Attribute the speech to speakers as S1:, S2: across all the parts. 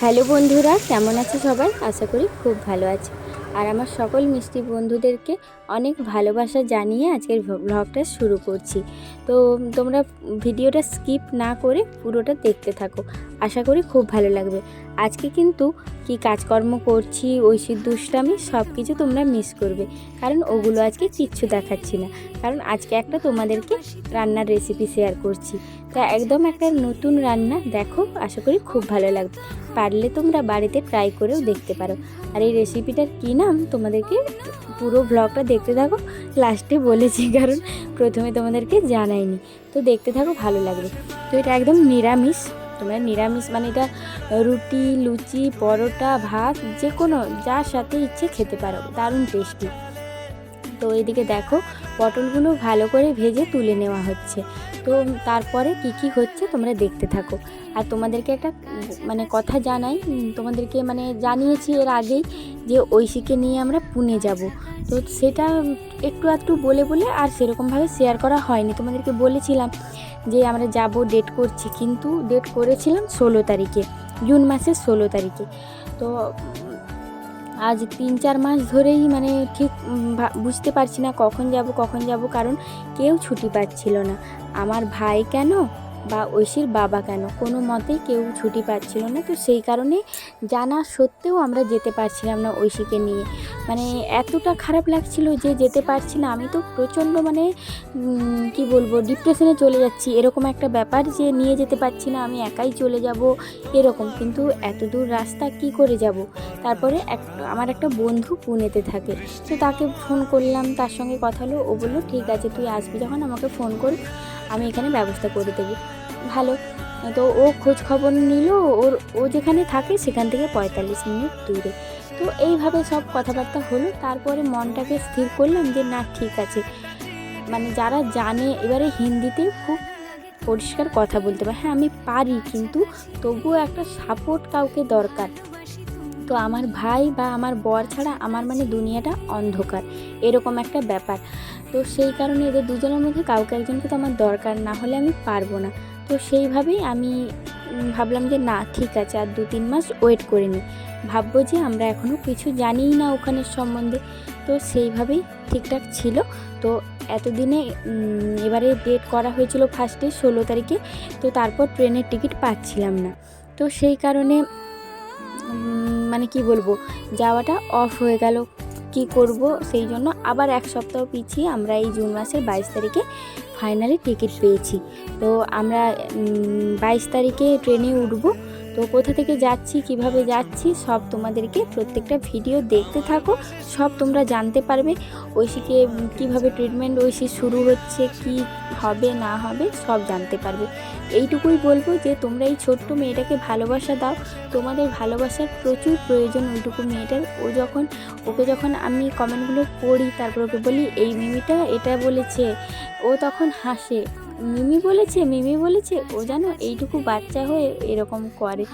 S1: Hello বন্ধুরা, কেমন আছে সবাই? আশা করি খুব ভালো আছে। আর আমার সকল মিষ্টি বন্ধুদেরকে অনেক ভালোবাসা জানিয়ে আজকের ব্লগটা শুরু করছি। তো তোমরা ভিডিওটা স্কিপ না করে পুরোটা দেখতে থাকো, আশা করি খুব ভালো লাগবে। আজকে কিন্তু কি কাজকর্ম করছি, ঐশীর দুষ্টামি সব কিছু তোমরা মিস করবে, কারণ ওগুলো আজকে কিচ্ছু দেখাচ্ছি না। কারণ আজকে একটা তোমাদেরকে রান্নার রেসিপি শেয়ার করছি। তা একদম একটা নতুন রান্না, দেখো, আশা করি খুব ভালো লাগবে। পারলে তোমরা বাড়িতে ট্রাই করেও দেখতে পারো। আর এই রেসিপিটার কী নাম তোমাদেরকে পুরো ব্লগটা দেখতে থাকো, লাস্টে বলেছি কারণ প্রথমে তোমাদেরকে জানাইনি। তো দেখতে থাকো, ভালো লাগবে। তো এটা একদম নিরামিষ। তোমরা নিরামিষ মানে এটা রুটি, লুচি, পরোটা, ভাত যে কোনো যার সাথে ইচ্ছে খেতে পারো, দারুণ টেস্টি। তো এদিকে দেখো পটলগুলো ভালো করে ভেজে তুলে নেওয়া হচ্ছে। তো তারপরে কি হচ্ছে তোমরা দেখতে থাকো। আর তোমাদেরকে একটা মানে কথা জানাই, তোমাদেরকে মানে জানিয়েছি এর আগেই যে ঐশীকে নিয়ে আমরা পুনে যাব। তো সেটা একটু আধটু বলে আর সেরকমভাবে শেয়ার করা হয়নি। তোমাদেরকে বলেছিলাম যে আমরা যাব, ডেট করছি, কিন্তু ডেট করেছিলাম 16 তারিখে, জুন মাসের 16 তারিখে। তো আজ 3-4 মাস ধরেই মানে ঠিক বুঝতে পারছি না কখন যাব, কারণ কেউ ছুটি পাচ্ছিল না। আমার ভাই কেন বা ঐশীর বাবা কেন, কোনো মতেই কেউ ছুটি পাচ্ছিল না। তো সেই কারণে জানা সত্ত্বেও আমরা যেতে পারছিলাম না ঐশীকে নিয়ে। মানে এতটা খারাপ লাগছিল যে যেতে পারছি না। আমি তো প্রচণ্ড মানে কি বলবো, ডিপ্রেশনে চলে যাচ্ছি, এরকম একটা ব্যাপার যে নিয়ে যেতে পারছি না, আমি একাই চলে যাব এরকম। কিন্তু এত দূর রাস্তা কি করে যাব। তারপরে আমার একটা বন্ধু পুনেতে থাকে, তো তাকে ফোন করলাম, তার সঙ্গে কথা হলো। ও বললো ঠিক আছে, তুই আসবি যখন আমাকে ফোন কর, আমি এখানে ব্যবস্থা করে দেবো। ভালো। তো ও খোঁজ খবর নিল, ও যেখানে থাকে সেখান থেকে 45 মিনিট দূরে। তো এইভাবে সব কথাবার্তা হলো। তারপরে মনটাকে স্থির করলাম যে না, ঠিক আছে, মানে যারা জানে, এবারে হিন্দিতে খুব পরিষ্কার কথা বলতে পারে, হ্যাঁ আমি পারি, কিন্তু তবুও একটা সাপোর্ট কাউকে দরকার। তো আমার ভাই বা আমার বর ছাড়া আমার মানে দুনিয়াটা অন্ধকার, এরকম একটা ব্যাপার। তো সেই কারণে এদের দুজনের মধ্যে কাউকে একজনকে তো আমার দরকার, না হলে আমি পারবো না। তো সেইভাবেই আমি ভাবলাম যে না, ঠিক আছে, আর 2-3 মাস ওয়েট করে নিই, ভাববো যে আমরা এখনও কিছু জানিই না ওখানের সম্বন্ধে। তো সেইভাবেই ঠিকঠাক ছিল। তো এতদিনে এবারে ডেট করা হয়েছিল ফার্স্টে 16 তারিখে। তো তারপর ট্রেনের টিকিট পাচ্ছিলাম না। তো সেই কারণে মানে কি বলবো, যাওয়াটা অফ হয়ে গেল। কি করব, সেই জন্য আবার 1 সপ্তাহ পিছিয়ে আমরা এই জুন মাসের 22 তারিখে ফাইনালি টিকিট পেয়েছি। তো আমরা 22 তারিখে ট্রেনে উঠব। তো কোথা থেকে যাচ্ছি, কিভাবে যাচ্ছি, সব তোমাদেরকে প্রত্যেকটা ভিডিও দেখতে থাকো, সব তোমরা জানতে পারবে। ঐশীকে কিভাবে ট্রিটমেন্ট ঐশী শুরু হচ্ছে, কি হবে না হবে সব জানতে পারবে। এইটুকুই বলবো যে তোমরা এই ছোট্ট মেয়েটাকে ভালোবাসা দাও, তোমাদের ভালোবাসার প্রচুর প্রয়োজন ওইটুকু মেয়েটার। ওকে যখন আমি কমেন্টগুলো পড়ি, তারপর ওকে বলি এই মিমিটা এটা বলেছে, ও তখন হাসে, মিমি বলেছে। ও জানো এইটুকু বাচ্চা হয়ে এরকম করে।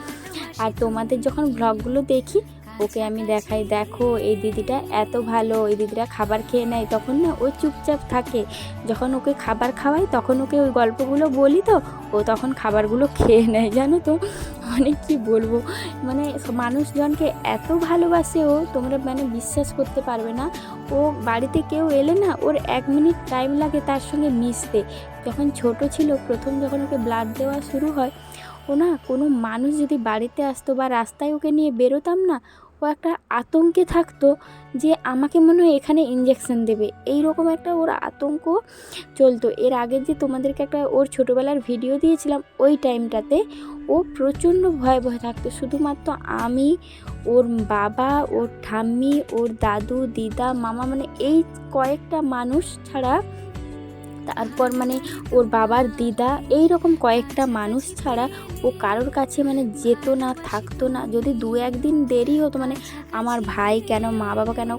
S1: আর তোমাদের যখন ব্লগগুলো দেখি, ওকে আমি দেখাই, দেখো এই দিদিটা এত ভালো, এই দিদিটা খাবার খেয়ে নেয়, তখন না ও চুপচাপ থাকে। যখন ওকে খাবার খাওয়াই তখন ওকে ওই গল্পগুলো বলি, তো ও তখন খাবারগুলো খেয়ে নেয়, জানো তো। মানে কি বলবো, মানে মানুষজনকে এত ভালোবাসে ও, তোমরা মানে বিশ্বাস করতে পারবে না। ও বাড়িতে কেউ এলে না, ওর 1 মিনিট টাইম লাগে তার সঙ্গে মিশতে। যখন ছোট ছিল, প্রথম যখন ওকে ব্লাড দেওয়া শুরু হয়, ও না কোনো মানুষ যদি বাড়িতে আসতো বা রাস্তায় ওকে নিয়ে বেরোতাম না, ও একটা আতঙ্কে থাকতো যে আমাকে মনে হয় এখানে ইঞ্জেকশন দেবে, এই রকম একটা ওর আতঙ্ক চলতো। এর আগে যে তোমাদেরকে একটা ওর ছোটোবেলার ভিডিও দিয়েছিলাম, ওই টাইমটাতে ও প্রচণ্ড ভয়ে থাকতো। শুধুমাত্র আমি, ওর বাবা, ওর ঠাম্মি, ওর দাদু, দিদা, মামা, মানে এই কয়েকটা মানুষ ছাড়া, তারপর মানে ওর বাবার দিদা, এই রকম কয়েকটা মানুষ ছাড়া ও কারোর কাছে মানে যেত না, থাকতো না। যদি 2-1 দিন দেরি হতো, মানে আমার ভাই কেন, মা বাবা কেন,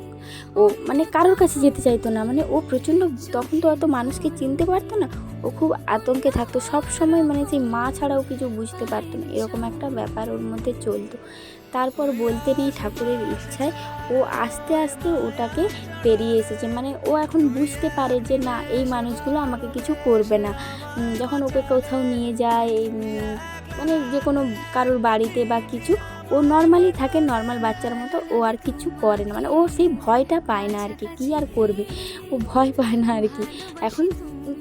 S1: ও মানে কারোর কাছে যেতে চাইতো না। মানে ও প্রচণ্ড, তখন তো অত মানুষকে চিনতে পারতো না, ও খুব আতঙ্কে থাকতো সব সময়, মানে সেই মা ছাড়াও কিছু বুঝতে পারতো না, এরকম একটা ব্যাপার ওর মধ্যে চলতো। তারপর বলতে নেই, ঠাকুরের ইচ্ছায় ও আস্তে আস্তে ওটাকে পেরিয়ে এসেছে। মানে ও এখন বুঝতে পারে যে না, এই মানুষগুলো আমাকে কিছু করবে না। যখন ওকে কোথাও নিয়ে যায়, মানে যে কোনো কারোর বাড়িতে বা কিছু, ও নর্মালি থাকে, নর্মাল বাচ্চার মতো, ও আর কিছু করে না, মানে ও সেই ভয়টা পায় না আর কি, কী আর করবে, ও ভয় পায় না আর কি। এখন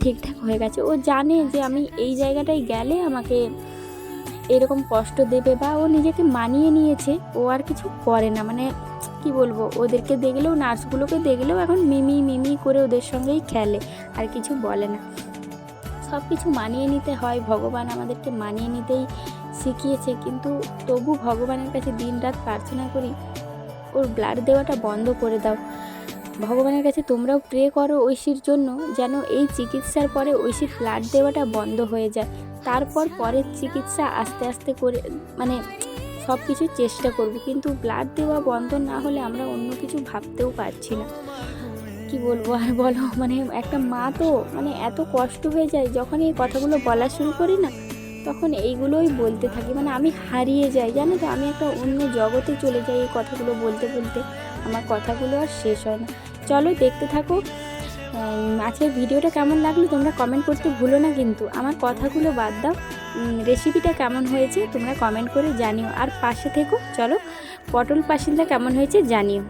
S1: ঠিকঠাক হয়ে গেছে, ও জানে যে আমি এই জায়গাটায় গেলে আমাকে এরকম কষ্ট দেবে, বা ও নিজেকে মানিয়ে নিয়েছে, ও আর কিছু করে না, মানে কি বলবো, ওদেরকে দেখলেও, নার্সগুলোকে দেখলেও এখন মিমি মিমি করে ওদের সঙ্গেই খেলে, আর কিছু বলে না। সব কিছু মানিয়ে নিতে হয়, ভগবান আমাদেরকে মানিয়ে নিতেই শিখিয়েছে, কিন্তু তবু ভগবানের কাছে দিনরাত প্রার্থনা করি ওর ব্লাড দেওয়াটা বন্ধ করে দাও। ভগবানের কাছে তোমরাও প্রে করো ঐশীর জন্য, যেন এই চিকিৎসার পরে ঐশীর ব্লাড দেওয়াটা বন্ধ হয়ে যায়। তারপর পরের চিকিৎসা আস্তে আস্তে করে, মানে সব কিছু চেষ্টা করব, কিন্তু ব্লাড দেওয়া বন্ধ না হলে আমরা অন্য কিছু ভাবতেও পারছি না। কি বলবো আর বলো, মানে একটা মা তো, মানে এত কষ্ট হয়ে যায় যখন এই কথাগুলো বলা শুরু করি না, তখন এইগুলোই বলতে থাকি, মানে আমি হারিয়ে যাই, জানো তো, আমি একটা অন্য জগতে চলে যাই এই কথাগুলো বলতে বলতে, আমার কথাগুলো আর শেষ হয় না। চলো দেখতে থাকো। আজকের ভিডিওটা কেমন লাগলো তোমরা কমেন্ট করতে ভুলো না, কিন্তু আমার কথাগুলো বাদ দাও, রেসিপিটা কেমন হয়েছে তোমরা কমেন্ট করে জানিও, আর পাশে থেকো। চলো, পটল পাসিন্দা কেমন হয়েছে জানিও।